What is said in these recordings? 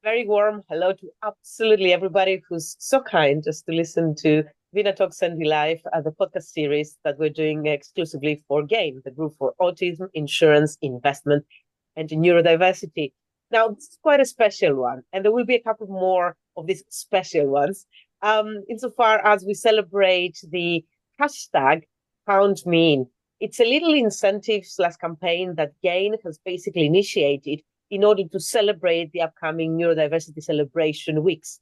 Very warm hello to absolutely everybody who's so kind just to listen to Vina Talks ND Life, the podcast series that we're doing exclusively for GAIN, the group for autism, insurance, investment, and neurodiversity. Now, this is quite a special one, and there will be a couple more of these special ones, insofar as we celebrate the hashtag Count Me In. It's a little incentive slash campaign that GAIN has basically initiated in order to celebrate the upcoming Neurodiversity Celebration Weeks.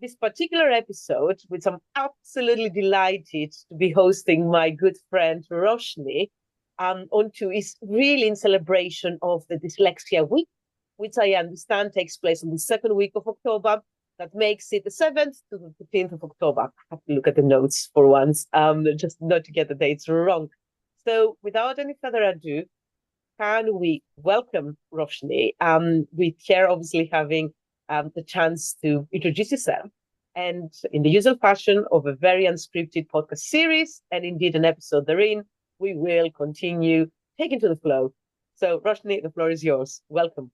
This particular episode, which I'm absolutely delighted to be hosting my good friend Roshni onto, is really in celebration of the Dyslexia Week, which I understand takes place on the second week of October. That makes it the 7th to the 15th of October. I have to look at the notes for once, just not to get the dates wrong. So without any further ado, can we welcome Roshni, with her obviously having the chance to introduce yourself, and in the usual fashion of a very unscripted podcast series, and indeed an episode therein, we will continue taking to the flow. So Roshni, the floor is yours. Welcome.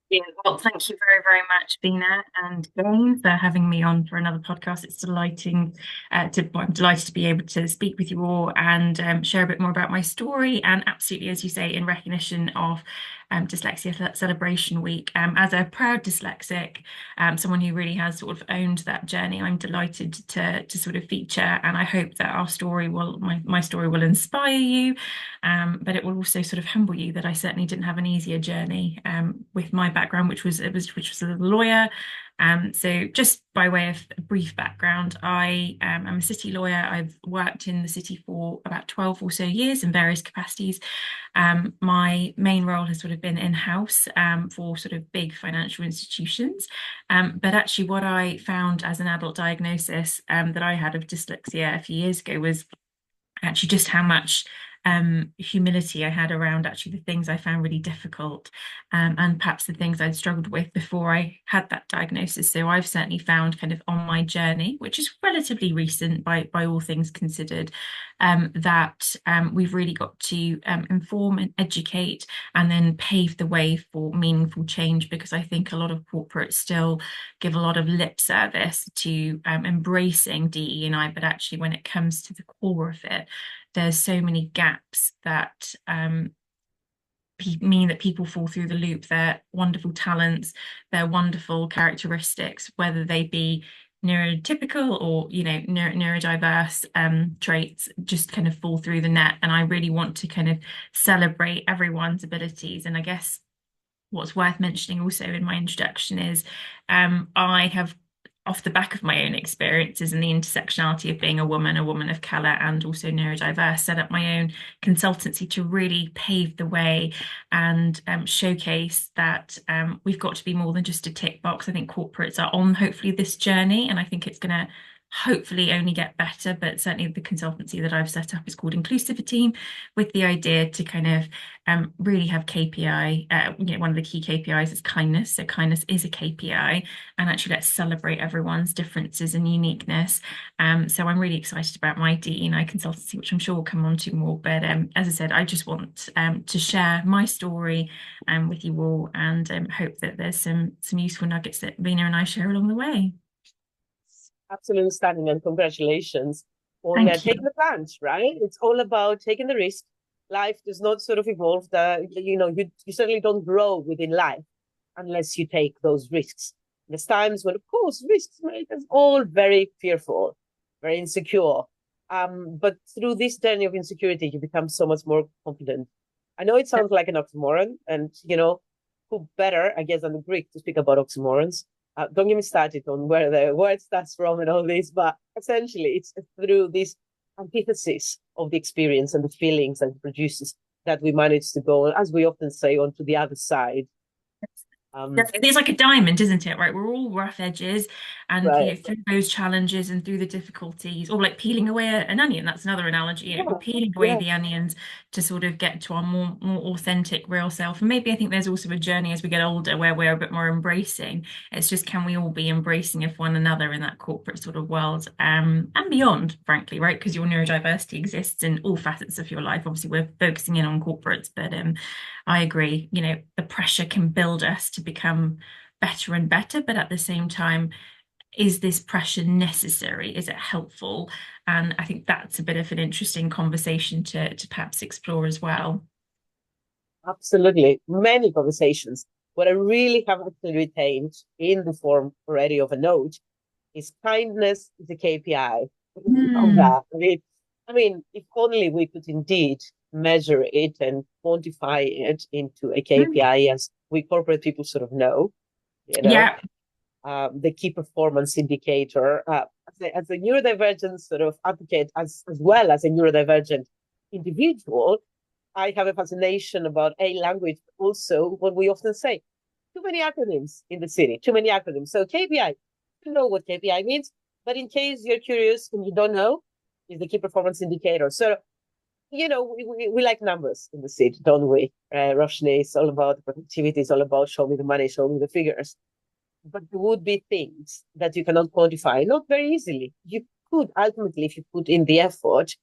Yeah, well, thank you very, very much, Vina and Jane, for having me on for another podcast. It's I'm delighted to be able to speak with you all and share a bit more about my story. And absolutely, as you say, in recognition of Dyslexia Celebration Week, as a proud dyslexic, someone who really has sort of owned that journey, I'm delighted to sort of feature. And I hope that my story will inspire you, but it will also sort of humble you that I certainly didn't have an easier journey with my background, which was as a lawyer. So just by way of a brief background, I am a city lawyer. I've worked in the city for about 12 or so years in various capacities. My main role has sort of been in-house for sort of big financial institutions. But actually what I found as an adult diagnosis that I had of dyslexia a few years ago was actually just how much humility I had around actually the things I found really difficult, and perhaps the things I'd struggled with before I had that diagnosis. So I've certainly found kind of on my journey, which is relatively recent by all things considered, that we've really got to inform and educate and then pave the way for meaningful change, because I think a lot of corporates still give a lot of lip service to embracing DE&I, but actually when it comes to the core of it, there's so many gaps that mean that people fall through the loop. Their wonderful talents, their wonderful characteristics, whether they be neurotypical or neurodiverse traits, just kind of fall through the net. And I really want to kind of celebrate everyone's abilities. And I guess what's worth mentioning also in my introduction is I have, off the back of my own experiences and the intersectionality of being a woman of colour, and also neurodiverse, set up my own consultancy to really pave the way and showcase that we've got to be more than just a tick box. I think corporates are on hopefully this journey, and I think it's going to hopefully only get better. But certainly the consultancy that I've set up is called Inclusiviteam, with the idea to kind of really have KPI. One of the key KPIs is kindness. So kindness is a KPI, and actually let's celebrate everyone's differences and uniqueness. So I'm really excited about my DE&I consultancy, which I'm sure we'll come on to more. But as I said, I just want to share my story with you all, and hope that there's some useful nuggets that Vina and I share along the way. Absolutely stunning, and congratulations on Thank taking you. the plunge, right? It's all about taking the risk. Life does not sort of evolve. You certainly don't grow within life unless you take those risks. There's times when, of course, risks make us all very fearful, very insecure. But through this journey of insecurity, you become so much more confident. I know it sounds like an oxymoron, and who better, I guess, than the Greek to speak about oxymorons. Don't get me started on where the word starts from and all this, but essentially it's through this antithesis of the experience and the feelings that it produces that we manage to go, as we often say, onto the other side. It's like a diamond, isn't it? Right, we're all rough edges, and Right. through those challenges and through the difficulties, or like peeling away an onion. That's another analogy. Yeah. We're peeling away Yeah. the onions to sort of get to our more authentic, real self. And maybe I think there's also a journey as we get older where we're a bit more embracing. It's just, can we all be embracing of one another in that corporate sort of world, and beyond, frankly, right? Because your neurodiversity exists in all facets of your life. Obviously, we're focusing in on corporates, but I agree, the pressure can build us to become better and better, but at the same time, is this pressure necessary? Is it helpful? And I think that's a bit of an interesting conversation to perhaps explore as well. Absolutely. Many conversations. What I really have actually retained in the form already of a note is kindness is a KPI. Love Hmm. that. I mean, if only we could indeed measure it and quantify it into a KPI, as we corporate people sort of know, you know, Yeah. the key performance indicator. As a neurodivergent sort of advocate, as well as a neurodivergent individual, I have a fascination about a language. Also, what we often say, too many acronyms in the city, too many acronyms. So KPI, you know what KPI means, but in case you're curious and you don't know, is the key performance indicator. So, we like numbers in the city, don't we? Roshni, it's all about productivity, it's all about show me the money, show me the figures. But there would be things that you cannot quantify, not very easily. You could ultimately, if you put in the effort,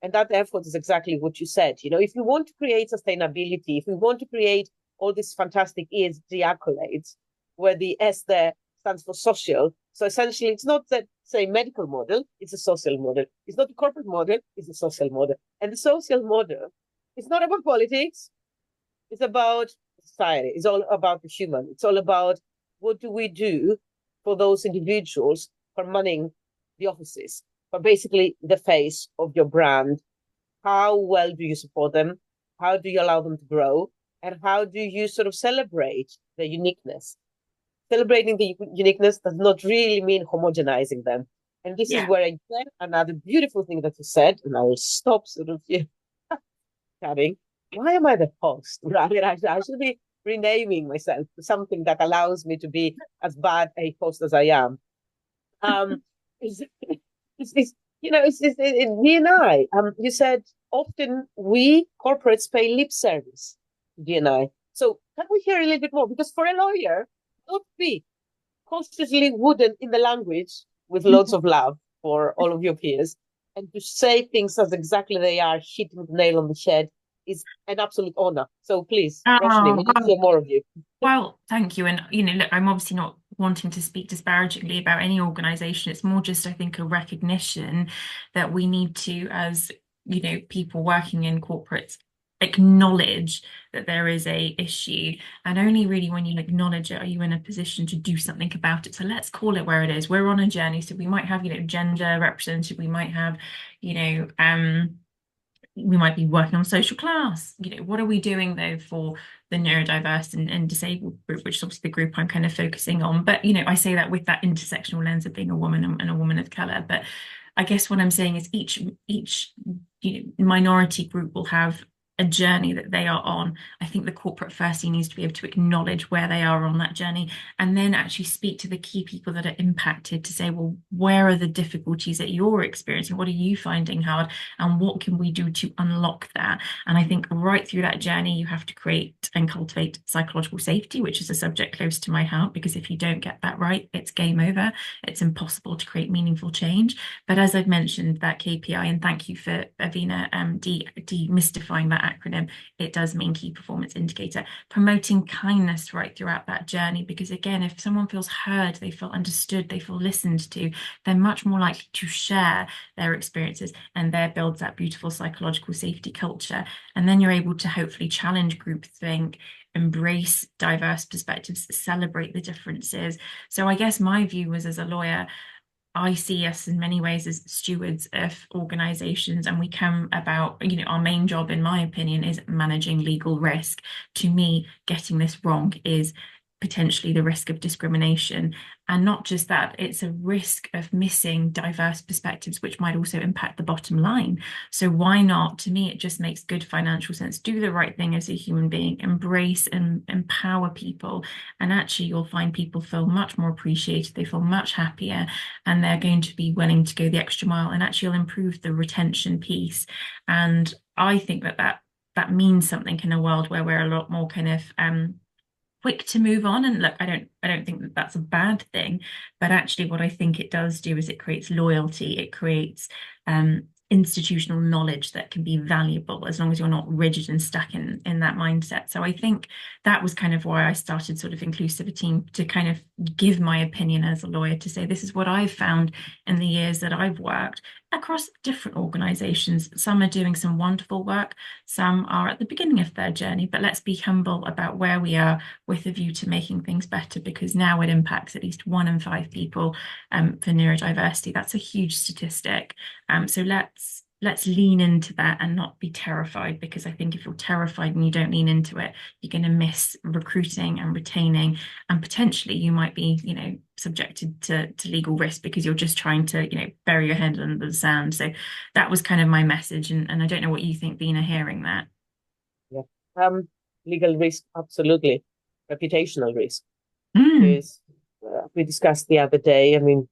and that effort is exactly what you said. If you want to create sustainability, if we want to create all these fantastic ESG accolades, where the S there stands for social. So essentially, it's not that, say, medical model, it's a social model. It's not a corporate model, it's a social model. And the social model is not about politics, it's about society. It's all about the human. It's all about what do we do for those individuals for running the offices, for basically the face of your brand. How well do you support them? How do you allow them to grow? And how do you sort of celebrate their uniqueness? Celebrating the uniqueness does not really mean homogenizing them. And this is Yeah. where, again, another beautiful thing that you said, and I will stop sort of chatting. Why am I the host? Right? I should be renaming myself to something that allows me to be as bad a host as I am. Um, it's, D&I. You said often we corporates pay lip service to D&I. So can we hear a little bit more? Because for a lawyer, not be consciously wooden in the language with loads of love for all of your peers, and to say things as exactly they are, hitting the nail on the head, is an absolute honor. So please, Roshni, we Oh, need to hear more of you. well, thank you. And, look, I'm obviously not wanting to speak disparagingly about any organization. It's more just, I think, a recognition that we need to, as, people working in corporates, acknowledge that there is a issue. And only really when you acknowledge it are you in a position to do something about it. So let's call it where it is. We're on a journey. So we might have, gender represented, we might have, you know, we might be working on social class. What are we doing though for the neurodiverse and disabled group, which is obviously the group I'm kind of focusing on. But I say that with that intersectional lens of being a woman and a woman of color. But I guess what I'm saying is each minority group will have a journey that they are on. I think the corporate firstly needs to be able to acknowledge where they are on that journey and then actually speak to the key people that are impacted to say, well, where are the difficulties that you're experiencing? What are you finding hard? And what can we do to unlock that? And I think right through that journey, you have to create and cultivate psychological safety, which is a subject close to my heart, because if you don't get that right, it's game over. It's impossible to create meaningful change. But as I've mentioned, that KPI, and thank you for Vina demystifying that acronym, it does mean key performance indicator, promoting kindness right throughout that journey. Because again, if someone feels heard, they feel understood, they feel listened to, they're much more likely to share their experiences, and there builds that beautiful psychological safety culture. And then you're able to hopefully challenge groupthink, embrace diverse perspectives, celebrate the differences. So I guess my view was, as a lawyer, I see us in many ways as stewards of organizations, and we come about, our main job, in my opinion, is managing legal risk. To me, getting this wrong is potentially the risk of discrimination. And not just that, it's a risk of missing diverse perspectives, which might also impact the bottom line. So why not? To me, it just makes good financial sense. Do the right thing as a human being, embrace and empower people. And actually, you'll find people feel much more appreciated. They feel much happier, and they're going to be willing to go the extra mile, and actually you'll improve the retention piece. And I think that means something in a world where we're a lot more kind of quick to move on. And look, I don't think that that's a bad thing, but actually what I think it does do is it creates loyalty, it creates institutional knowledge that can be valuable as long as you're not rigid and stuck in that mindset. So I think that was kind of why I started sort of Inclusiviteam, to kind of give my opinion as a lawyer, to say this is what I've found in the years that I've worked across different organizations. Some are doing some wonderful work, some are at the beginning of their journey, but let's be humble about where we are with a view to making things better, because now it impacts at least 1 in 5 people for neurodiversity. That's a huge statistic. So let's lean into that and not be terrified, because I think if you're terrified and you don't lean into it, you're going to miss recruiting and retaining, and potentially you might be, subjected to legal risk because you're just trying to, bury your head under the sand. So that was kind of my message, and I don't know what you think, Vina, hearing that. Yeah. Legal risk, absolutely. Reputational risk. Mm. Is we discussed the other day. I mean,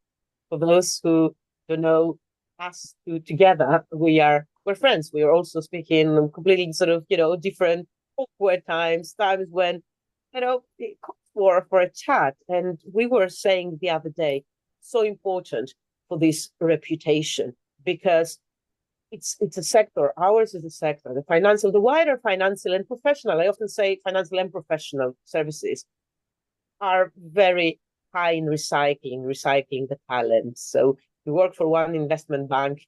for those who don't know, us two together, we're friends. We are also speaking completely sort of, different awkward times when, it calls for a chat. And we were saying the other day, so important for this reputation, because it's a sector. Ours is a sector, the wider financial and professional. I often say financial and professional services are very high in recycling the talent. So you work for one investment bank,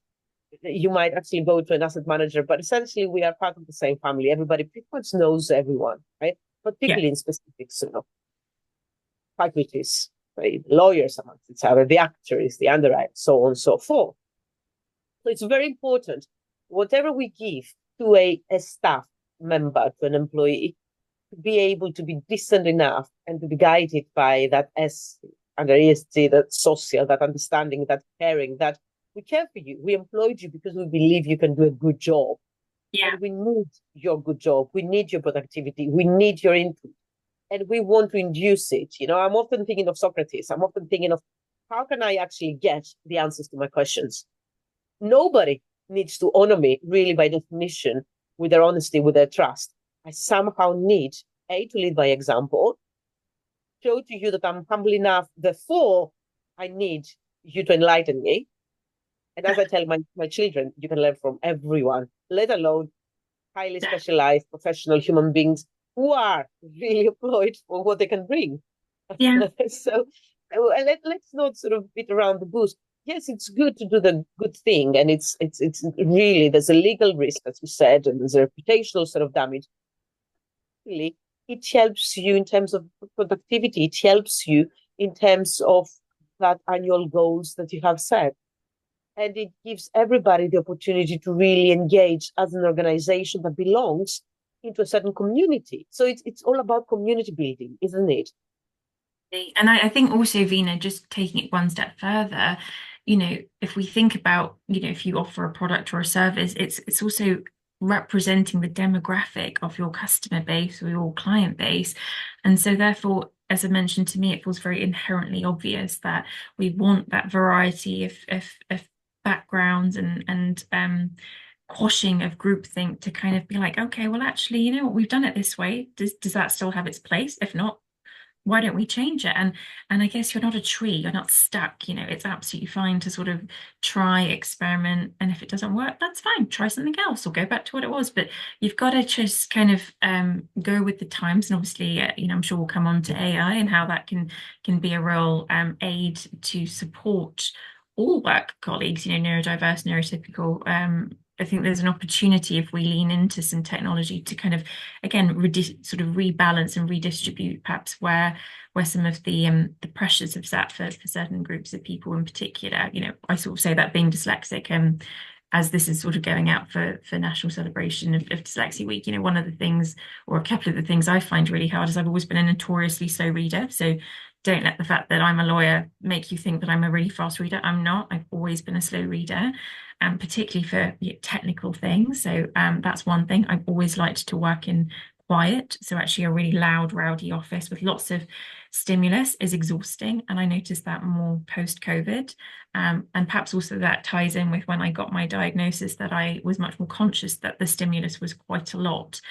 you might actually go to an asset manager, but essentially we are part of the same family. Everybody pretty much knows everyone, right? Particularly in specifics, faculties, right? Lawyers amongst each other, the actors, the underwriters, so on and so forth. So it's very important, whatever we give to a staff member, to an employee, to be able to be decent enough and to be guided by that S under ESG, that social, that understanding, that caring, that we care for you. We employed you because we believe you can do a good job. Yeah. And we need your good job. We need your productivity. We need your input. And we want to induce it. I'm often thinking of Socrates. I'm often thinking of, how can I actually get the answers to my questions? Nobody needs to honor me, really, by definition, with their honesty, with their trust. I somehow need, to lead by example, show to you that I'm humble enough, therefore I need you to enlighten me. And as I tell my children, you can learn from everyone, let alone highly specialized professional human beings who are really employed for what they can bring. Yeah. So let's not sort of beat around the bush. Yes, it's good to do the good thing, and it's really, there's a legal risk, as you said, and there's a reputational sort of damage. Really, it helps you in terms of productivity. It helps you in terms of that annual goals that you have set, and it gives everybody the opportunity to really engage as an organization that belongs into a certain community. So it's all about community building, isn't it? And I think also, Vina, just taking it one step further, if we think about, if you offer a product or a service, it's also representing the demographic of your customer base or your client base. And so therefore, as I mentioned, to me, it feels very inherently obvious that we want that variety of backgrounds and quashing of groupthink to kind of be like, okay, well, actually, what, we've done it this way. Does that still have its place? If not, why don't we change it? And I guess you're not a tree, you're not stuck. It's absolutely fine to sort of try, experiment, and if it doesn't work, that's fine. Try something else or go back to what it was. But you've got to just kind of go with the times. And obviously, I'm sure we'll come on to AI and how that can be a real aid to support all work colleagues, neurodiverse, neurotypical. I think there's an opportunity, if we lean into some technology, to kind of, again, sort of rebalance and redistribute perhaps where some of the pressures have sat for certain groups of people in particular. I sort of say that being dyslexic, as this is sort of going out for National Celebration of Dyslexia Week, one of the things, or a couple of the things I find really hard, is I've always been a notoriously slow reader. So don't let the fact that I'm a lawyer make you think that I'm a really fast reader. I'm not. I've always been a slow reader, and particularly for technical things. So that's one thing. I've always liked to work in quiet. So actually a really loud, rowdy office with lots of stimulus is exhausting. And I noticed that more post-COVID. And perhaps also that ties in with when I got my diagnosis, that I was much more conscious that the stimulus was quite a lot.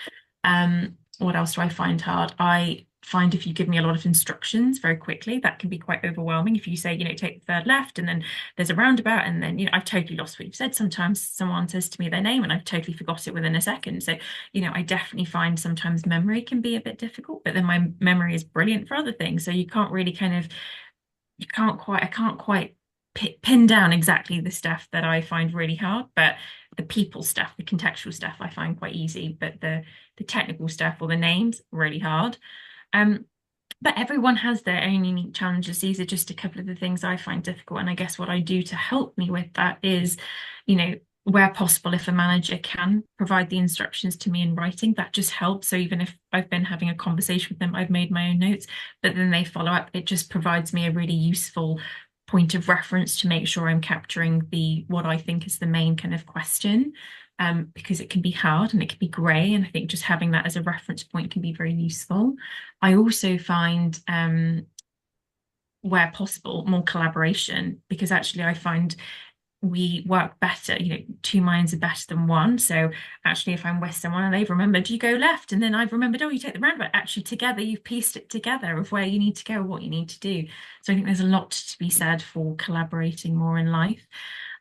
What else do I find hard? I find if you give me a lot of instructions very quickly, that can be quite overwhelming. If you say, take the third left and then there's a roundabout, and then, I've totally lost what you've said. Sometimes someone says to me their name and I've totally forgot it within a second. So, I definitely find sometimes memory can be a bit difficult, but then my memory is brilliant for other things. So you can't really I can't quite pin down exactly the stuff that I find really hard, but the people stuff, the contextual stuff I find quite easy, but the technical stuff or the names really hard. But everyone has their own unique challenges. These are just a couple of the things I find difficult. And I guess what I do to help me with that is, where possible, if a manager can provide the instructions to me in writing, that just helps. So even if I've been having a conversation with them, I've made my own notes, but then they follow up, it just provides me a really useful point of reference to make sure I'm capturing what I think is the main kind of question. Because it can be hard and it can be grey. And I think just having that as a reference point can be very useful. I also find, where possible, more collaboration, because actually I find we work better, two minds are better than one. So actually, if I'm with someone and they've remembered you go left, and then I've remembered, you take the roundabout, actually together you've pieced it together of where you need to go, what you need to do. So I think there's a lot to be said for collaborating more in life.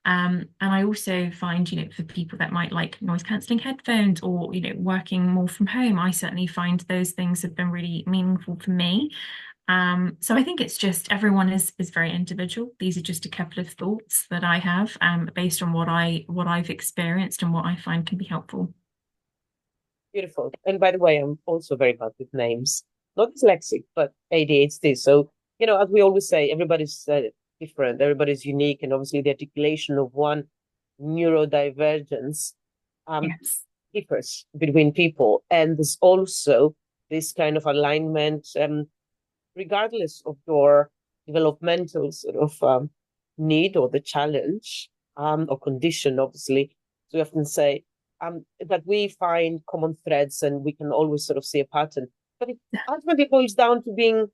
And I also find, for people that might like noise cancelling headphones or, working more from home, I certainly find those things have been really meaningful for me. So I think it's just everyone is very individual. These are just a couple of thoughts that I have based on what I've experienced and what I find can be helpful. Beautiful. And by the way, I'm also very bad with names. Not dyslexic, but ADHD. So, as we always say, everybody's different, everybody's unique, and obviously the articulation of one neurodivergence Yes. differs between people. And there's also this kind of alignment, regardless of your developmental sort of need or the challenge or condition, obviously. So we often say that we find common threads and we can always sort of see a pattern. But it ultimately boils down to being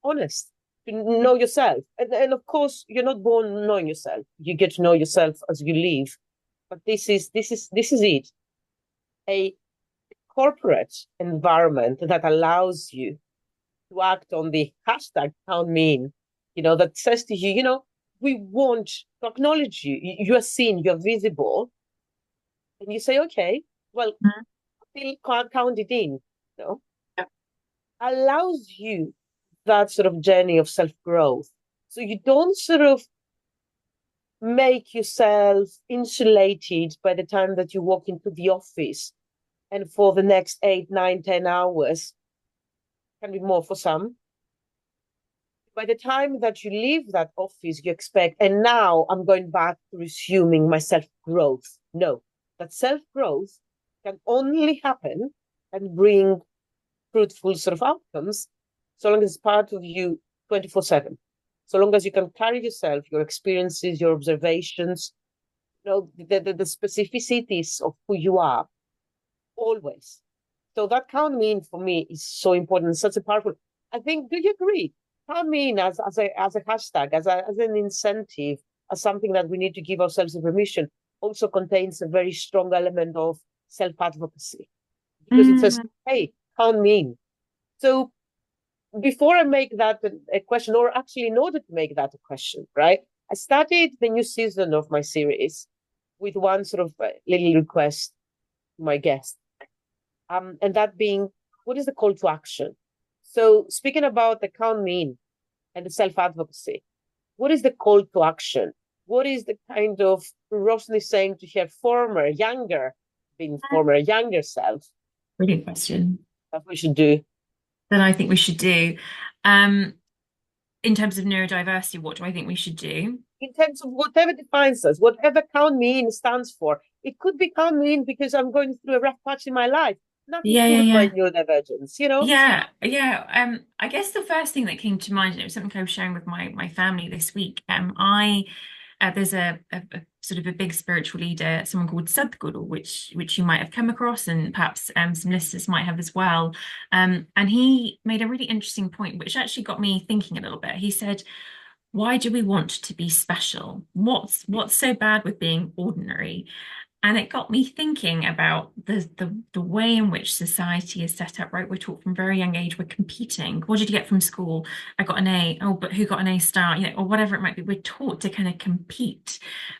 honest, to know yourself. And of course, you're not born knowing yourself. You get to know yourself as you live. But this is it. A corporate environment that allows you to act on the hashtag count mean, that says to you, we want to acknowledge you. You are seen, you're visible. And you say, okay, well, still count it in, Yeah. allows you that sort of journey of self-growth. So you don't sort of make yourself insulated by the time that you walk into the office and for the next 8, 9, 10 hours, can be more for some. By the time that you leave that office, you expect, and now I'm going back to resuming my self-growth. No, that self-growth can only happen and bring fruitful sort of outcomes so long as it's part of you 24/7. So long as you can carry yourself, your experiences, your observations, the specificities of who you are, always. So that count mean for me is so important, such a powerful. I think, do you agree? Count mean as a hashtag, as an incentive, as something that we need to give ourselves a permission, also contains a very strong element of self-advocacy. Because it says, hey, count mean. So before I make that a question, or actually in order to make that a question, right? I started the new season of my series with one sort of little request to my guest. And that being, what is the call to action? So speaking about the count mean and the self-advocacy, what is the call to action? What is the kind of Roshni saying to her former, younger self? Brilliant question. That we should do. That I think we should do. In terms of neurodiversity, what do I think we should do? In terms of whatever defines us, whatever count mean stands for. It could be count mean because I'm going through a rough patch in my life. Nothing to do with my neurodivergence, Yeah. I guess the first thing that came to mind, and it was something I was sharing with my family this week. There's a sort of a big spiritual leader, someone called Sadhguru, which you might have come across, and perhaps some listeners might have as well. And he made a really interesting point, which actually got me thinking a little bit. He said, "Why do we want to be special? What's so bad with being ordinary?" And it got me thinking about the way in which society is set up, right? We're taught from very young age, we're competing. What did you get from school? I got an A. Oh, but who got an A star? Or whatever it might be. We're taught to kind of compete.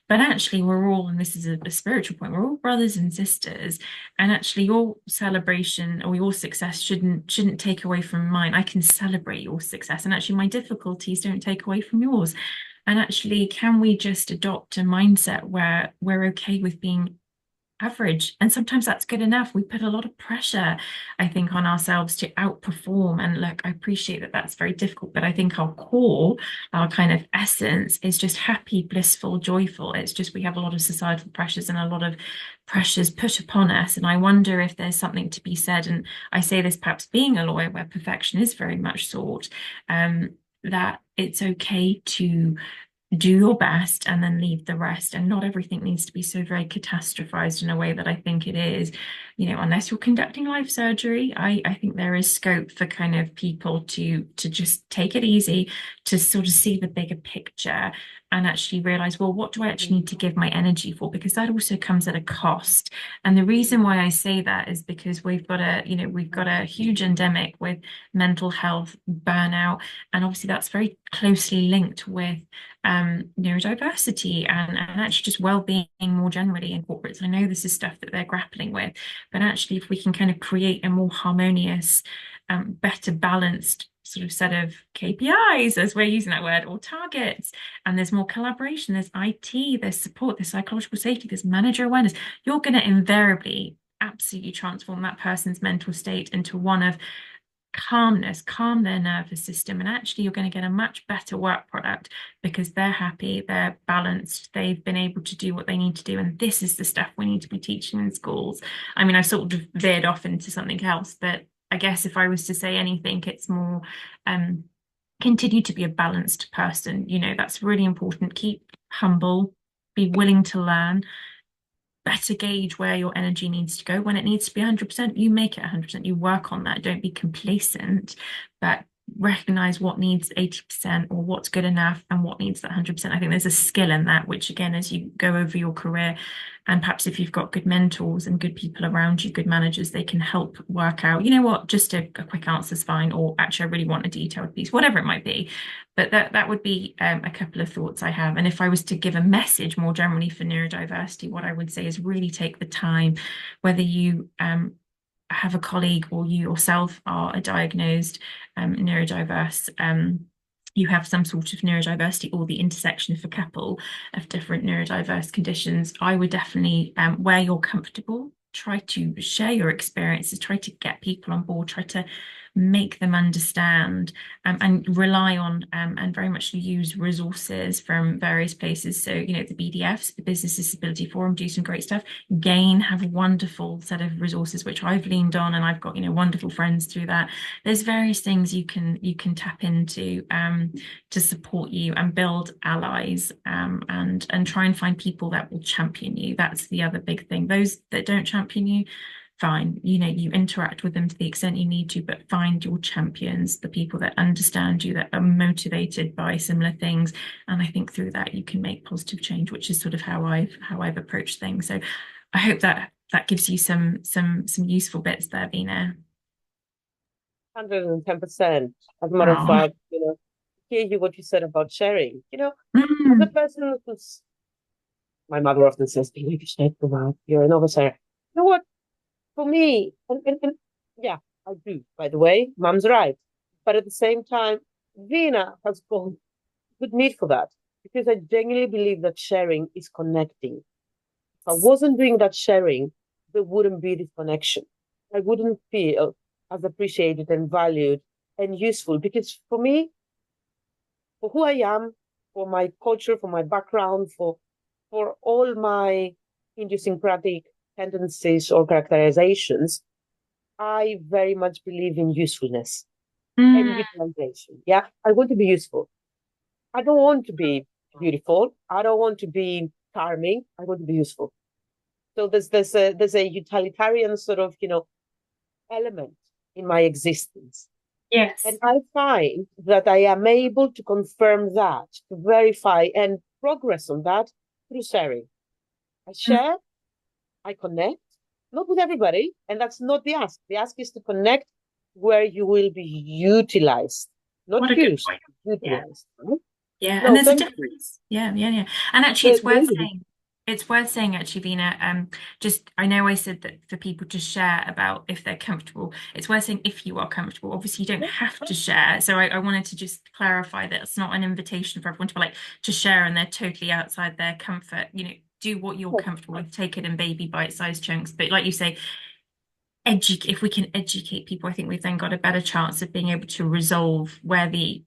But actually, we're all, and this is a spiritual point, we're all brothers and sisters. And actually, your celebration or your success shouldn't take away from mine. I can celebrate your success. And actually, my difficulties don't take away from yours. And actually, can we just adopt a mindset where we're okay with being average? And sometimes that's good enough. We put a lot of pressure, I think, on ourselves to outperform. And look, I appreciate that that's very difficult, but I think our core, our kind of essence is just happy, blissful, joyful. It's just we have a lot of societal pressures and a lot of pressures put upon us. And I wonder if there's something to be said. And I say this perhaps being a lawyer where perfection is very much sought. That it's okay to do your best and then leave the rest. And not everything needs to be so very catastrophized in a way that I think it is. Unless you're conducting life surgery, I think there is scope for kind of people to just take it easy, to sort of see the bigger picture and actually realize, well, what do I actually need to give my energy for? Because that also comes at a cost. And the reason why I say that is because we've got a huge endemic with mental health, burnout, and obviously that's very closely linked with neurodiversity and actually just well-being more generally in corporates. I know this is stuff that they're grappling with, but actually if we can kind of create a more harmonious, better balanced sort of set of KPIs, as we're using that word, or targets, and there's more collaboration, there's IT, there's support, there's psychological safety, there's manager awareness, you're going to invariably absolutely transform that person's mental state into one of calmness, calm their nervous system, and actually you're going to get a much better work product because they're happy, they're balanced, they've been able to do what they need to do. And this is the stuff we need to be teaching in schools. I mean, I sort of veered off into something else, but I guess if I was to say anything, it's more continue to be a balanced person. That's really important. Keep humble, be willing to learn, better gauge where your energy needs to go. When it needs to be 100%, you make it 100%. You work on that. Don't be complacent, but recognize what needs 80% or what's good enough and what needs that 100%. I think there's a skill in that, which again, as you go over your career, and perhaps if you've got good mentors and good people around you, good managers, they can help work out, what, just a quick answer is fine, or actually I really want a detailed piece, whatever it might be. But that would be a couple of thoughts I have. And if I was to give a message more generally for neurodiversity, what I would say is really take the time, whether you have a colleague or you yourself are a diagnosed neurodiverse, you have some sort of neurodiversity or the intersection of a couple of different neurodiverse conditions, I would definitely, where you're comfortable, try to share your experiences, try to get people on board, try to make them understand, and rely on and very much use resources from various places. So, the BDFs, the Business Disability Forum, do some great stuff. GAIN have a wonderful set of resources, which I've leaned on, and I've got, wonderful friends through that. There's various things you can tap into to support you and build allies, and try and find people that will champion you. That's the other big thing. Those that don't champion you, fine, you interact with them to the extent you need to, but find your champions, the people that understand you, that are motivated by similar things. And I think through that you can make positive change, which is sort of how I've approached things. So I hope that gives you some useful bits there, Vina. 110%. As a matter of Oh. fact, hear you what you said about sharing. As a person who's, my mother often says, you're an overshare. You know what? For me, and yeah, I do, by the way, Mum's right. But at the same time, Vina has got good need for that because I genuinely believe that sharing is connecting. If I wasn't doing that sharing, there wouldn't be this connection. I wouldn't feel as appreciated and valued and useful because for me, for who I am, for my culture, for my background, for all my idiosyncratic tendencies or characterizations, I very much believe in usefulness and utilization. Yeah, I want to be useful. I don't want to be beautiful. I don't want to be charming. I want to be useful. So there's a utilitarian sort of element in my existence. Yes. And I find that I am able to confirm that, to verify and progress on that through sharing. I share I connect, not with everybody, and that's not the ask. The ask is to connect where you will be utilized, not What a good used, point. Yeah. utilized. Right? Yeah, and No, there's a thank you. difference. Yeah, yeah, yeah. And actually, No, really. it's worth saying actually, Vina, just I know I said that for people to share about if they're comfortable. It's worth saying if you are comfortable. Obviously, you don't have to share. So I wanted to just clarify that it's not an invitation for everyone to like to share and they're totally outside their comfort. Do what you're comfortable with, take it in baby bite-sized chunks. But like you say, if we can educate people, I think we've then got a better chance of being able to resolve where the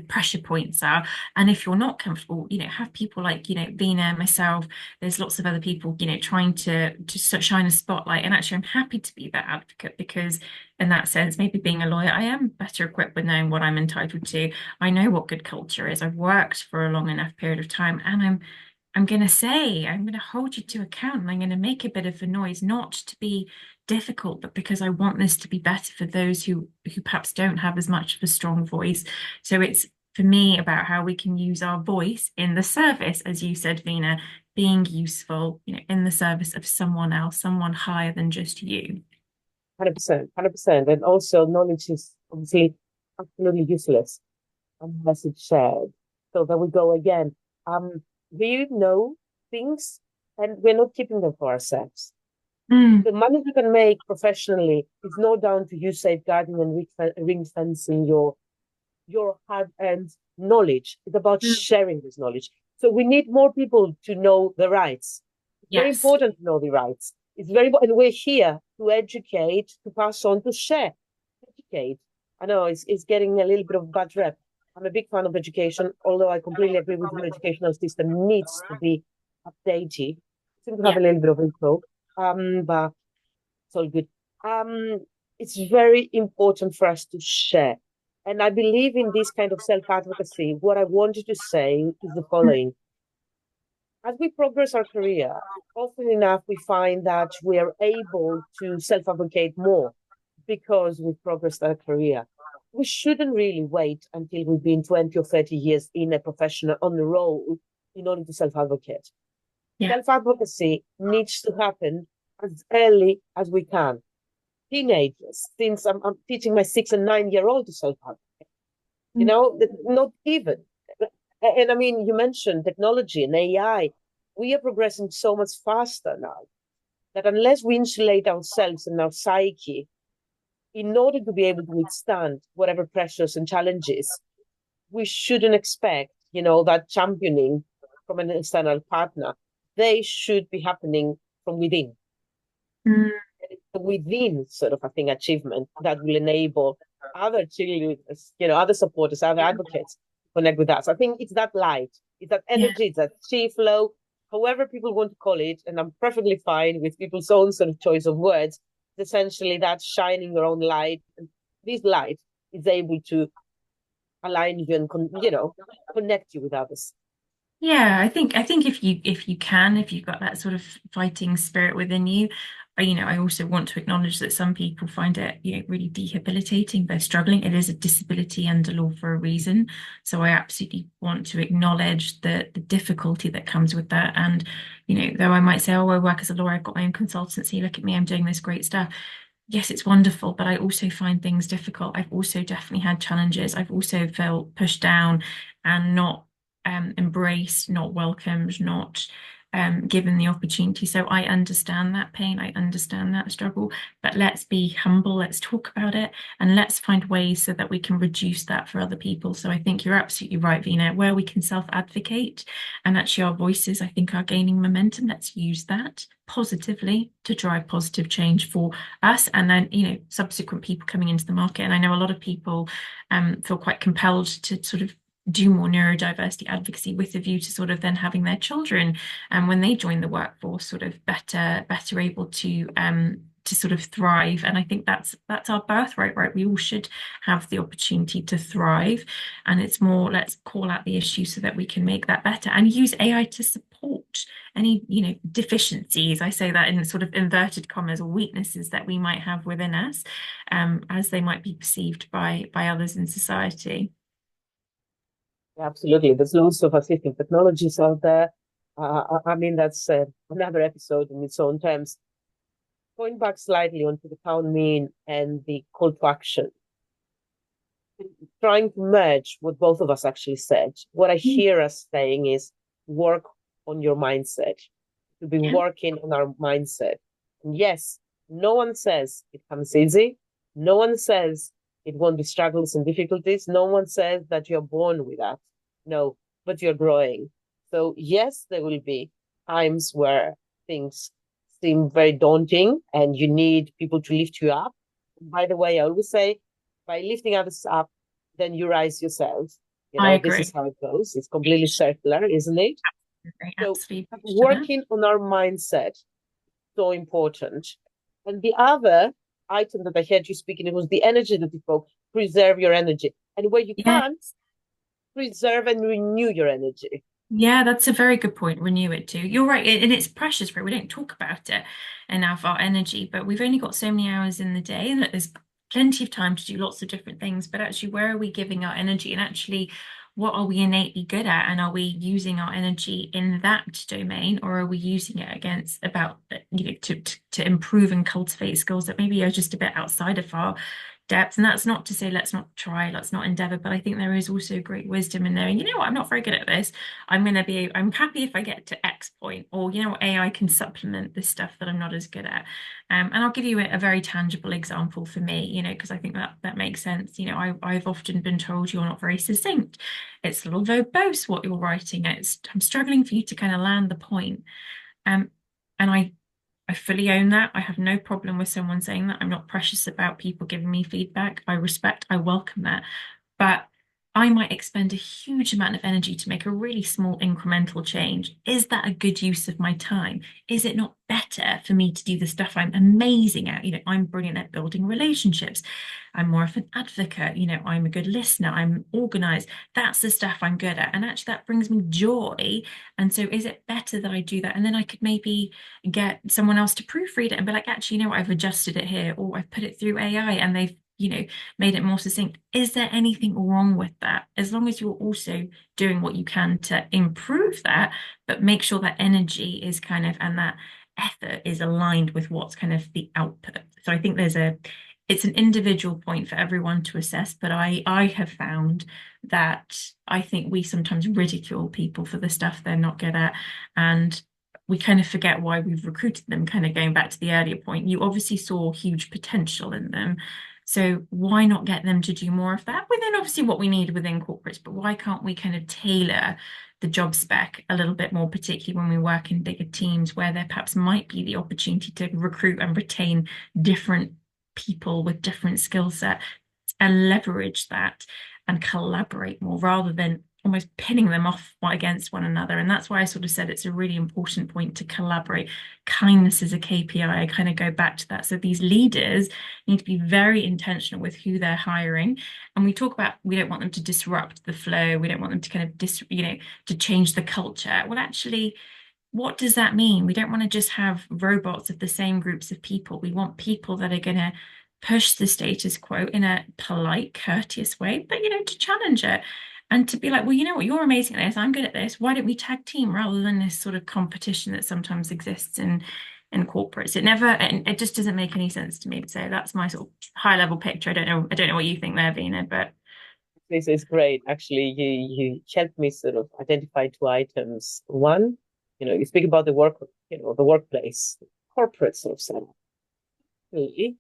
pressure points are. And if you're not comfortable, have people like, Vina, myself, there's lots of other people, trying to shine a spotlight. And actually, I'm happy to be that advocate because in that sense, maybe being a lawyer, I am better equipped with knowing what I'm entitled to. I know what good culture is. I've worked for a long enough period of time, and I'm going to say, I'm going to hold you to account and I'm going to make a bit of a noise, not to be difficult, but because I want this to be better for those who perhaps don't have as much of a strong voice. So it's for me about how we can use our voice in the service, as you said, Vina, being useful, in the service of someone else, someone higher than just you. 100%, 100%. And also, knowledge is obviously absolutely useless unless it's shared. So there we go again. We know things and we're not keeping them for ourselves. Mm, The money you can make professionally is not down to you safeguarding and ring fencing your hard-earned knowledge. It's about mm, sharing this knowledge. So we need more people to know the rights. It's very yes. important to know the rights. It's very, and we're here to educate, to pass on, to share, educate. I know it's getting a little bit of bad rep. I'm a big fan of education, although I completely agree with you. Educational system needs to be updated. Seem to have Yeah. a little bit of info, but it's all good. Um, it's very important for us to share. And I believe in this kind of self-advocacy. What I wanted to say is the following. As we progress our career, often enough we find that we are able to self-advocate more because we've progressed our career. We shouldn't really wait until we've been 20 or 30 years in a professional on the role in order to self-advocate. Yeah. Self-advocacy needs to happen as early as we can. Teenagers, since I'm teaching my 6 and 9 year old to self-advocate, Mm, not even. And I mean, you mentioned technology and AI. We are progressing so much faster now that unless we insulate ourselves and our psyche in order to be able to withstand whatever pressures and challenges, we shouldn't expect, that championing from an external partner. They should be happening from within. mm, Within sort of, I think, achievement that will enable other cheerleaders, other supporters, other advocates connect with us. I think it's that light, it's that yeah. energy, it's that chi flow, however people want to call it. And I'm perfectly fine with people's own sort of choice of words. It's essentially that shining your own light. And this light is able to align you and, connect you with others. Yeah, I think if you've got that sort of fighting spirit within you, I also want to acknowledge that some people find it, really debilitating. They're struggling. It is a disability under law for a reason. So I absolutely want to acknowledge the difficulty that comes with that. And, though I might say, oh, I work as a lawyer, I've got my own consultancy, look at me, I'm doing this great stuff. Yes, it's wonderful, but I also find things difficult. I've also definitely had challenges. I've also felt pushed down and not embraced, not welcomed, not given the opportunity. So I understand that pain. I understand that struggle, but let's be humble. Let's talk about it and let's find ways so that we can reduce that for other people. So I think you're absolutely right, Vina, where we can self-advocate and actually our voices, I think, are gaining momentum. Let's use that positively to drive positive change for us and then subsequent people coming into the market. And I know a lot of people feel quite compelled to sort of do more neurodiversity advocacy with a view to sort of then having their children and when they join the workforce sort of better able to sort of thrive. And I think that's our birthright, right? We all should have the opportunity to thrive. And it's more, let's call out the issue so that we can make that better and use AI to support any, deficiencies. I say that in sort of inverted commas or weaknesses that we might have within us, as they might be perceived by others in society. Absolutely. There's loads of assistive technologies out there. I mean, that's another episode in its own terms. Going back slightly onto the pound mean and the call to action, trying to merge what both of us actually said. What I hear us saying is work on your mindset, to be Yeah, working on our mindset. And yes, no one says it comes easy. No one says it won't be struggles and difficulties. No one says that you're born with that. No, but you're growing. So yes, there will be times where things seem very daunting and you need people to lift you up. By the way, I always say, by lifting others up, then you rise yourself. I This is agree. how it goes. It's completely circular, isn't it? So Absolutely. To that. working on our mindset, so important. And the other item that I heard you speaking, it was the energy that you spoke, preserve your energy. And where you Yeah. can, preserve and renew your energy. Yeah, that's a very good point. Renew it too. You're right, and it's precious, right? We don't talk about it enough, our energy, but we've only got so many hours in the day, and there's plenty of time to do lots of different things. But actually, where are we giving our energy? And actually, what are we innately good at? And are we using our energy in that domain, or are we using it against about to improve and cultivate skills that maybe are just a bit outside of our depth? And that's not to say let's not try, let's not endeavor, but I think there is also great wisdom in knowing, you know what, I'm not very good at this. I'm happy if I get to X point, or you know what, AI can supplement this stuff that I'm not as good at. And I'll give you a very tangible example for me, because I think that makes sense. I've often been told you're not very succinct. It's a little verbose what you're writing. I'm struggling for you to kind of land the point. Um, and I fully own that. I have no problem with someone saying that. I'm not precious about people giving me feedback. I welcome that. But I might expend a huge amount of energy to make a really small incremental change. Is that a good use of my time? Is it not better for me to do the stuff I'm amazing at? I'm brilliant at building relationships. I'm more of an advocate. I'm a good listener. I'm organized. That's the stuff I'm good at. And actually, that brings me joy. And so, is it better that I do that? And then I could maybe get someone else to proofread it and be like, actually, I've adjusted it here, or I've put it through AI and they've made it more succinct. Is there anything wrong with that? As long as you're also doing what you can to improve that, but make sure that energy is and that effort is aligned with what's kind of the output. So I think it's an individual point for everyone to assess, but I have found that I think we sometimes ridicule people for the stuff they're not good at, and we kind of forget why we've recruited them. Kind of going back to the earlier point, you obviously saw huge potential in them. So why not get them to do more of that within obviously what we need within corporates, but why can't we kind of tailor the job spec a little bit more, particularly when we work in bigger teams where there perhaps might be the opportunity to recruit and retain different people with different skill sets and leverage that and collaborate more rather than almost pinning them off against one another. And that's why I sort of said it's a really important point to collaborate. Kindness is a KPI. I kind of go back to that. So these leaders need to be very intentional with who they're hiring. And we talk about, we don't want them to disrupt the flow. We don't want them to kind of to change the culture. Well, actually, what does that mean? We don't want to just have robots of the same groups of people. We want people that are going to push the status quo in a polite, courteous way, but to challenge it and to be like, well, you know what, you're amazing at this, I'm good at this. Why don't we tag team rather than this sort of competition that sometimes exists in corporates? It just doesn't make any sense to me. So that's my sort of high level picture. I don't know what you think there, Vina, but This is great. Actually, you helped me sort of identify two items. One, you speak about the the workplace, corporate sort of setup. Really,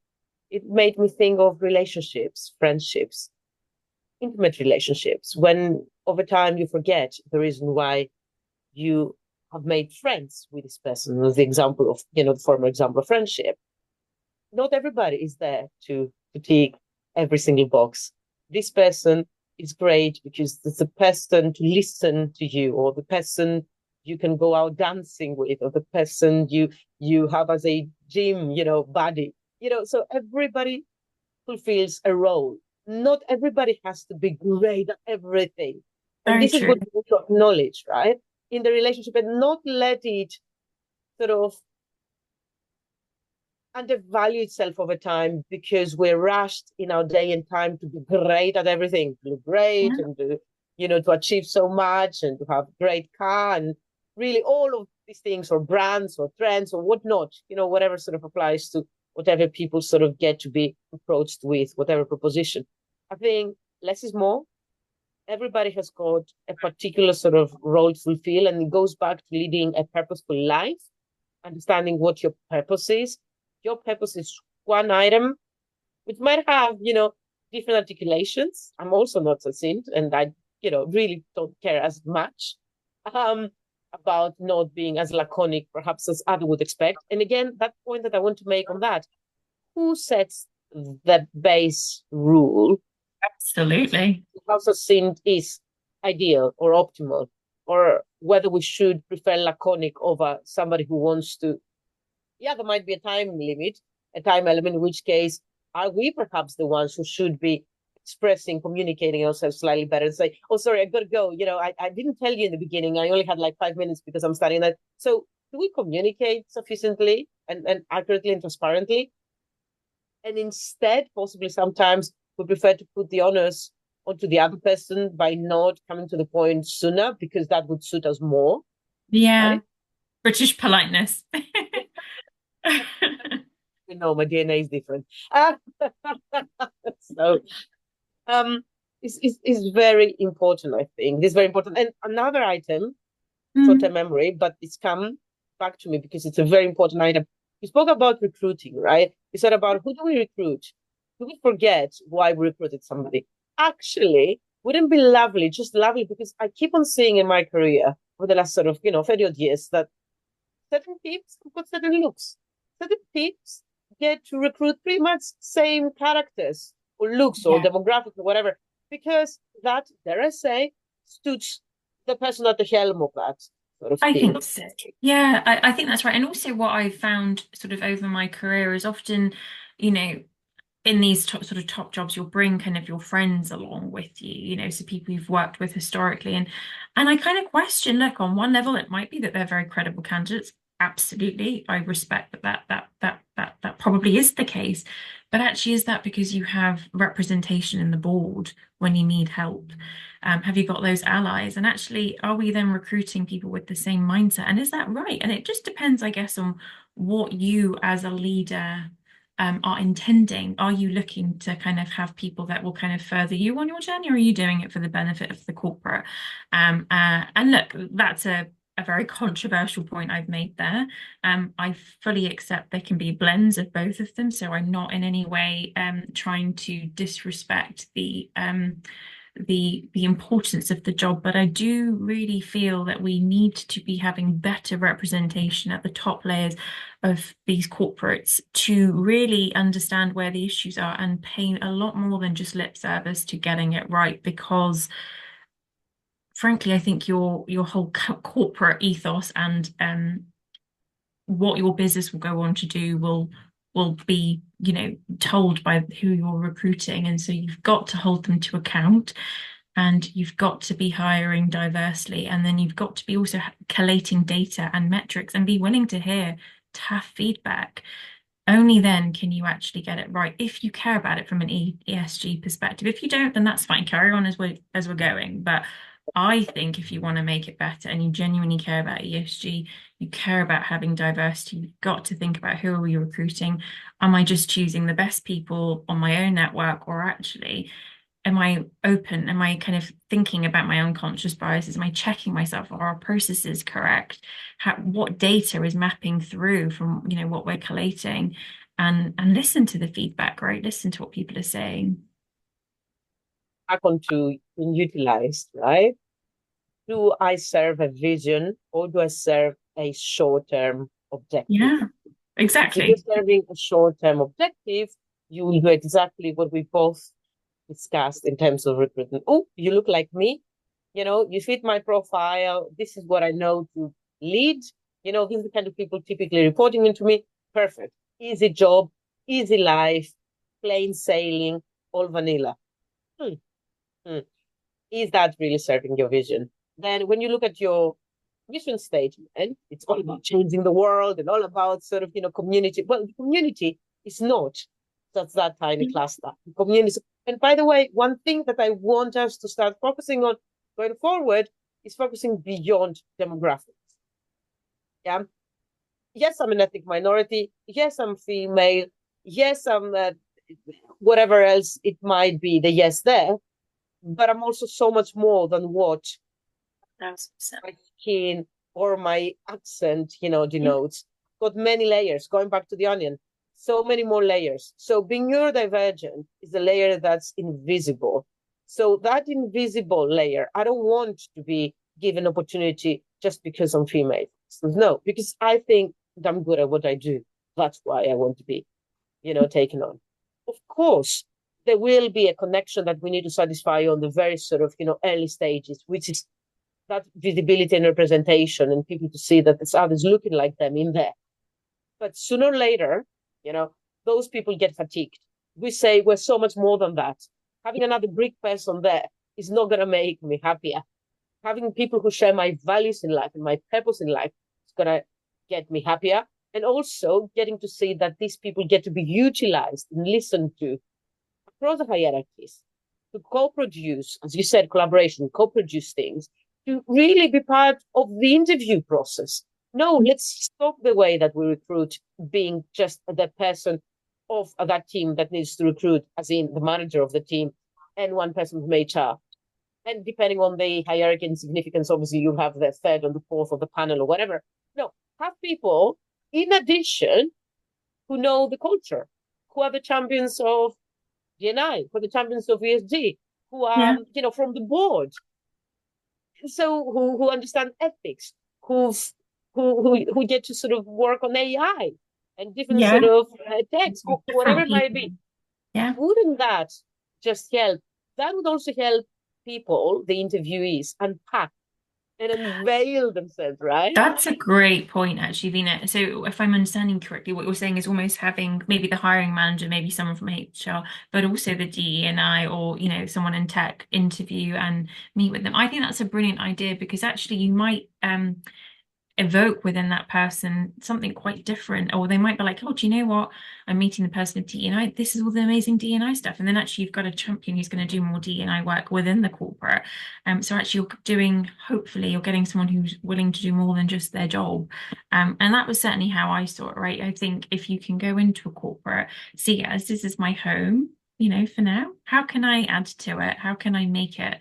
it made me think of relationships, friendships, intimate relationships. When over time you forget the reason why you have made friends with this person, the example of, the former example of friendship. Not everybody is there to tick every single box. This person is great because it's the person to listen to you, or the person you can go out dancing with, or the person you have as a gym, buddy. So everybody fulfills a role. Not everybody has to be great at everything. And very this is true. what we need to acknowledge, right? In the relationship, and not let it sort of undervalue itself over time because we're rushed in our day and time to be great at everything, to look great Yeah. and to achieve so much and to have great car. And really all of these things, or brands or trends or whatnot, whatever sort of applies to whatever people sort of get to be approached with, whatever proposition. I think less is more. Everybody has got a particular sort of role to fulfill, and it goes back to leading a purposeful life, understanding what your purpose is. Your purpose is one item, which might have, different articulations. I'm also not succinct, and I, really don't care as much about not being as laconic, perhaps, as others would expect. And again, that point that I want to make on that, who sets the base rule? Absolutely. How succinct is ideal or optimal, or whether we should prefer laconic over somebody who wants to. Yeah, there might be a time limit, a time element, in which case are we perhaps the ones who should be expressing, communicating ourselves slightly better and say, oh, sorry, I've got to go. I didn't tell you in the beginning. I only had like 5 minutes because I'm studying that. So do we communicate sufficiently and accurately and transparently? And instead, possibly sometimes we prefer to put the onus onto the other person by not coming to the point sooner, because that would suit us more. Yeah. Right? British politeness. My DNA is different. So is very important, I think. It's very important. And another item, short-term memory, but it's come back to me because it's a very important item. You spoke about recruiting, right? You said about who do we recruit? Do we forget why we recruited somebody? Actually, wouldn't it be lovely, just lovely, because I keep on seeing in my career over the last sort of, 30 odd years that certain peeps have got certain looks. Certain peeps get to recruit pretty much same characters or looks or demographics or whatever, because that, dare I say, suits the person at the helm of that sort of I thing. think so. Yeah, I think that's right. And also what I've found sort of over my career is often, in these top jobs, you'll bring kind of your friends along with you, so people you've worked with historically. And I kind of question, look, on one level, it might be that they're very credible candidates. Absolutely. I respect that probably is the case. But actually, is that because you have representation in the board when you need help? Have you got those allies? And actually, are we then recruiting people with the same mindset? And is that right? And it just depends, I guess, on what you as a leader are intending. Are you looking to kind of have people that will kind of further you on your journey, or are you doing it for the benefit of the corporate? And look, that's a very controversial point I've made there. I fully accept there can be blends of both of them, so I'm not in any way trying to disrespect the importance of the job, but I do really feel that we need to be having better representation at the top layers of these corporates to really understand where the issues are and pay a lot more than just lip service to getting it right, because frankly, I think your whole corporate ethos and what your business will go on to do will be, told by who you're recruiting. And so you've got to hold them to account, and you've got to be hiring diversely. And then you've got to be also collating data and metrics and be willing to hear tough feedback. Only then can you actually get it right if you care about it from an ESG perspective. If you don't, then that's fine. Carry on as we're going. But I think if you want to make it better and you genuinely care about ESG, you care about having diversity, you've got to think about who are we recruiting? Am I just choosing the best people on my own network, or actually am I open? Am I kind of thinking about my unconscious biases? Am I checking myself? Are our processes correct? What data is mapping through from, what we're collating? And listen to the feedback, right? Listen to what people are saying. Back onto utilized, right? Do I serve a vision, or do I serve a short-term objective? Yeah, exactly. If you're serving a short-term objective, you will do exactly what we both discussed in terms of recruitment. Oh, you look like me. You fit my profile. This is what I know to lead. These are the kind of people typically reporting into me. Perfect. Easy job, easy life, plain sailing, all vanilla. Is that really serving your vision? Then when you look at your mission statement, it's all about changing the world and all about sort of, community. Well, the community is not just that tiny cluster. The community. And by the way, one thing that I want us to start focusing on going forward is focusing beyond demographics. Yeah. Yes, I'm an ethnic minority. Yes, I'm female. Yes, I'm whatever else it might be, the yes there. But I'm also so much more than what 1,000%. my skin or my accent, Yeah. denotes. Got many layers, going back to the onion, so many more layers. So being neurodivergent is a layer that's invisible. So that invisible layer, I don't want to be given opportunity just because I'm female. So no, because I think I'm good at what I do. That's why I want to be, taken on. Of course, there will be a connection that we need to satisfy on the very sort of, early stages, which is that visibility and representation and people to see that there's others looking like them in there. But sooner or later, you know, those people get fatigued. We say we're so much more than that. Having another Greek person there is not going to make me happier. Having people who share my values in life and my purpose in life is going to get me happier. And also getting to see that these people get to be utilized and listened to across the hierarchies to co-produce, as you said, collaboration, co-produce things, to really be part of the interview process. No, let's stop the way that we recruit being just the person of that team that needs to recruit, as in the manager of the team and one person from HR. And depending on the hierarchy and significance, obviously you have the third or the fourth of the panel or whatever. No, have people in addition who know the culture, who are the champions of DNI, for the champions of ESG, who are, Yeah. from the board. So who understand ethics, who get to sort of work on AI and different sort Yeah. of text, whatever Different it might people. be. Yeah. Wouldn't that just help? That would also help people, the interviewees, unpack and unveil themselves, right? That's a great point, actually, Vina. So, if I'm understanding correctly, what you're saying is almost having maybe the hiring manager, maybe someone from HR, but also the DE&I or, someone in tech interview and meet with them. I think that's a brilliant idea because actually you might evoke within that person something quite different, or they might be like, oh, do you know what, I'm meeting the person of D&I, this is all the amazing D&I stuff, and then actually you've got a champion who's going to do more D&I work within the corporate. So actually you're doing, hopefully you're getting someone who's willing to do more than just their job. And that was certainly how I saw it, right? I think if you can go into a corporate, see it as this is my home, for now, how can I add to it? How can I make it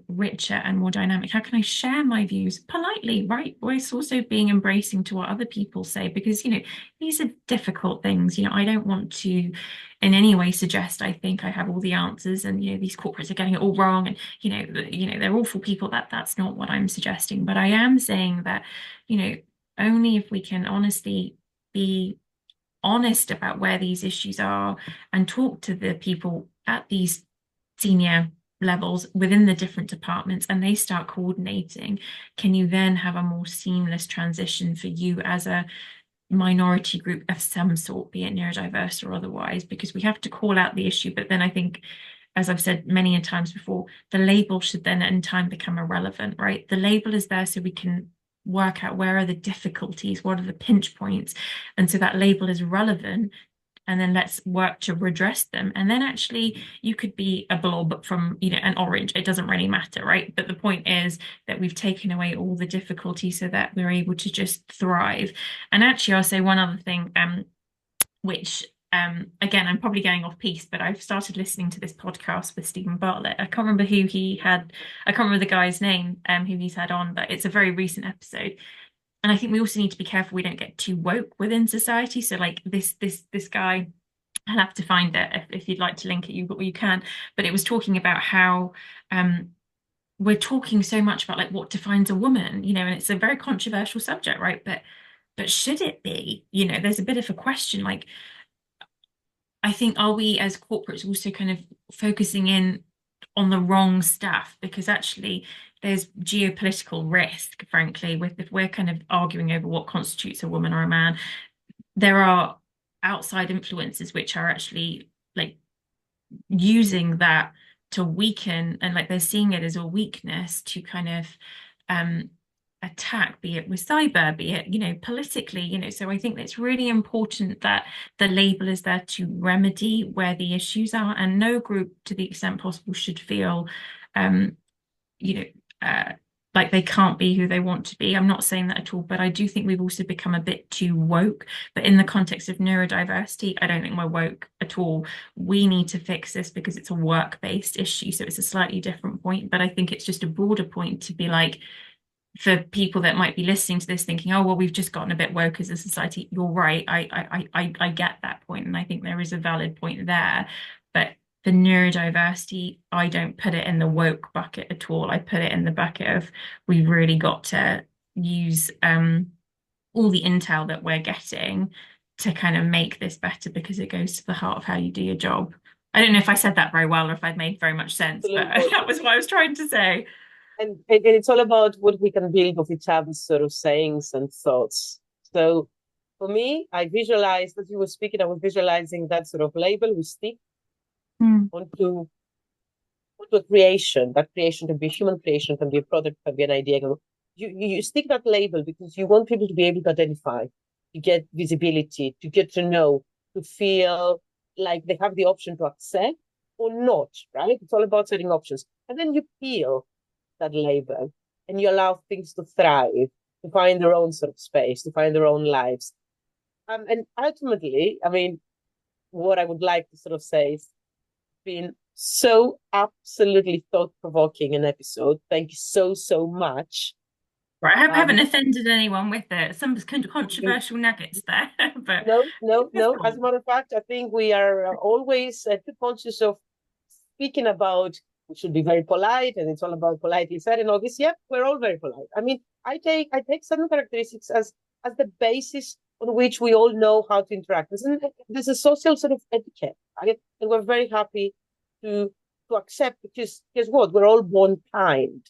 richer and more dynamic? How can I share my views politely, right? Whilst also being embracing to what other people say, because, these are difficult things. I don't want to in any way suggest I think I have all the answers and, these corporates are getting it all wrong and, they're awful people. That's not what I'm suggesting. But I am saying that, only if we can honestly be honest about where these issues are and talk to the people at these senior levels within the different departments and they start coordinating, can you then have a more seamless transition for you as a minority group of some sort, be it neurodiverse or otherwise, because we have to call out the issue. But then I think, as I've said many times before, the label should then in time become irrelevant, right? The label is there so we can work out where are the difficulties, what are the pinch points. And so that label is relevant. And then let's work to redress them. And then actually you could be a blob from, an orange. It doesn't really matter, right? But the point is that we've taken away all the difficulty so that we're able to just thrive. And actually, I'll say one other thing, which again, I'm probably going off piece, but I've started listening to this podcast with Stephen Bartlett. I can't remember who he had, I can't remember the guy's name who he's had on, but it's a very recent episode. And I think we also need to be careful we don't get too woke within society. So like this guy, I'll have to find it if you'd like to link it, you can. But it was talking about how we're talking so much about like what defines a woman, and it's a very controversial subject, right? But should it be? There's a bit of a question. Like, I think, are we as corporates also kind of focusing in on the wrong stuff? Because actually there's geopolitical risk, frankly, with if we're kind of arguing over what constitutes a woman or a man. There are outside influences which are actually like using that to weaken, and like they're seeing it as a weakness to kind of attack, be it with cyber, be it, politically, so I think it's really important that the label is there to remedy where the issues are, and no group, to the extent possible, should feel, you know, uh, like they can't be who they want to be. I'm not saying that at all, but I do think we've also become a bit too woke. But in the context of neurodiversity, I don't think we're woke at all. We need to fix this because it's a work-based issue. So it's a slightly different point. But I think it's just a broader point to be like, for people that might be listening to this thinking, oh, well, we've just gotten a bit woke as a society. You're right. I get that point, and I think there is a valid point there. But the neurodiversity, I don't put it in the woke bucket at all. I put it in the bucket of we've really got to use all the intel that we're getting to kind of make this better because it goes to the heart of how you do your job. I don't know if I said that very well or if I'd made very much sense, but that was what I was trying to say. And it's all about what we can build of each other's sort of sayings and thoughts. So for me, I visualized, as you were speaking, I was visualizing that sort of label we stick onto a creation. That creation can be a human creation, can be a product, can be an idea. You stick that label because you want people to be able to identify, to get visibility, to get to know, to feel like they have the option to accept or not, right? It's all about setting options. And then you peel that label and you allow things to thrive, to find their own sort of space, to find their own lives. And ultimately, I mean, what I would like to sort of say is been so absolutely thought-provoking an episode. Thank you so much. Right, I haven't offended anyone with it. Some kind of controversial nuggets there, but no. As a matter of fact, I think we are always too conscious of speaking about. We should be very polite, and it's all about politely said and all this. Yep, we're all very polite. I mean, I take certain characteristics as the basis on which we all know how to interact. There's a social sort of etiquette, right? And we're very happy to accept because guess what? We're all born kind.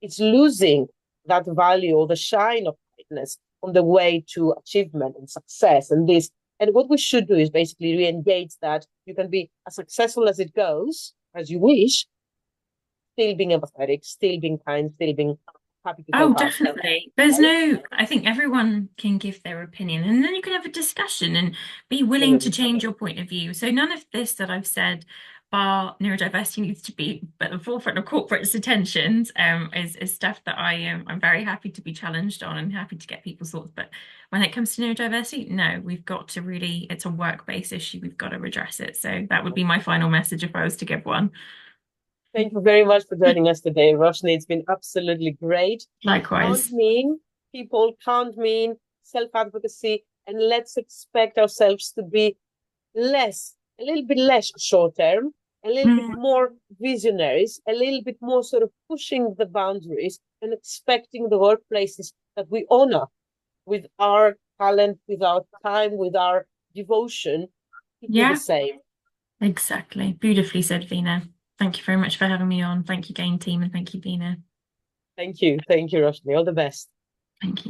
It's losing that value or the shine of kindness on the way to achievement and success and this. And what we should do is basically re-engage that. You can be as successful as it goes, as you wish, still being empathetic, still being kind, still being happy to oh, help out. definitely. There's no, I think everyone can give their opinion and then you can have a discussion and be willing to change your point of view. So none of this that I've said, bar neurodiversity needs to be at the forefront of corporate's attentions, is stuff that I'm very happy to be challenged on and happy to get people's thoughts. But when it comes to neurodiversity, no, we've got to really, it's a work-based issue. We've got to redress it. So that would be my final message if I was to give one. Thank you very much for joining us today, Roshni. It's been absolutely great. Likewise. Can't mean self-advocacy, and let's expect ourselves to be a little bit less short-term, a little bit more visionaries, a little bit more sort of pushing the boundaries and expecting the workplaces that we honor with our talent, with our time, with our devotion to do the same. Exactly. Beautifully said, Vina. Thank you very much for having me on. Thank you, Gain team, and thank you, Vina. Thank you, Roshni. All the best. Thank you.